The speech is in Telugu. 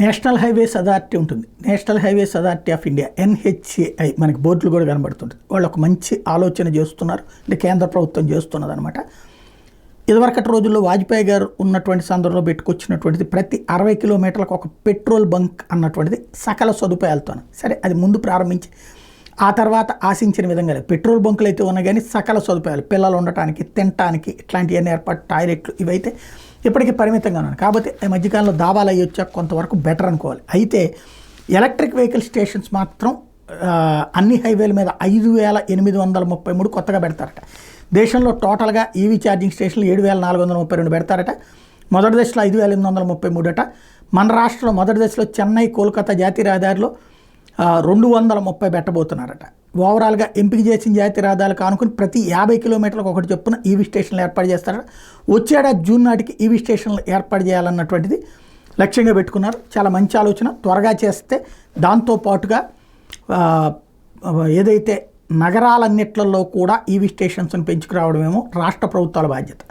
నేషనల్ హైవేస్ అథారిటీ ఉంటుంది. National highways authority of India NHAI మనకి బోర్డులు కూడా కనబడుతుంటుంది. వాళ్ళు ఒక మంచి ఆలోచన చేస్తున్నారు, అంటే కేంద్ర ప్రభుత్వం చేస్తున్నది అనమాట. ఇదివరకటి రోజుల్లో వాజ్పేయి గారు ఉన్నటువంటి సందర్భంలో పెట్టుకొచ్చినటువంటిది ప్రతి 60 కిలోమీటర్లకు ఒక పెట్రోల్ బంక్ అన్నటువంటిది సకల సదుపాయాలతోనే. సరే, అది ముందు ప్రారంభించి ఆ తర్వాత ఆశించిన విధంగా లేదు. పెట్రోల్ బంకులు అయితే ఉన్నాయి కానీ సకల సదుపాయాలు, పిల్లలు ఉండటానికి, తినటానికి ఇట్లాంటివన్నీ ఏర్పాటు, టాయిలెట్లు ఇవైతే ఇప్పటికీ పరిమితంగా ఉన్నాయి. కాబట్టి ఈ మధ్యకాలంలో దాబాలు అయ్యి వచ్చాక కొంతవరకు బెటర్ అనుకోవాలి. అయితే ఎలక్ట్రిక్ వెహికల్ స్టేషన్స్ మాత్రం అన్ని హైవేల మీద 5,833 కొత్తగా పెడతారట. దేశంలో టోటల్గా ఈవీ ఛార్జింగ్ స్టేషన్లు 7,432 పెడతారట. మొదటి దశలో 5,833 అట. మన రాష్ట్రంలో మొదటి దశలో చెన్నై, కోల్కతా జాతీయ రహదారిలో 230 పెట్టబోతున్నారట. ఓవరాల్గా ఎంపిక చేసిన జాతీయ రహదారులకు ఆనుకుని ప్రతి 50 కిలోమీటర్లకు ఒకటి చొప్పున ఈవీ స్టేషన్లు ఏర్పాటు చేస్తారట. వచ్చేడాది జూన్ నాటికి ఈవీ స్టేషన్లు ఏర్పాటు చేయాలన్నటువంటిది లక్ష్యంగా పెట్టుకున్నారు. చాలా మంచి ఆలోచన. త్వరగా చేస్తే దాంతోపాటుగా ఏదైతే నగరాలన్నిట్లలో కూడా ఈవీ స్టేషన్స్ని పెంచుకురావడమేమో రాష్ట్ర ప్రభుత్వాల బాధ్యత.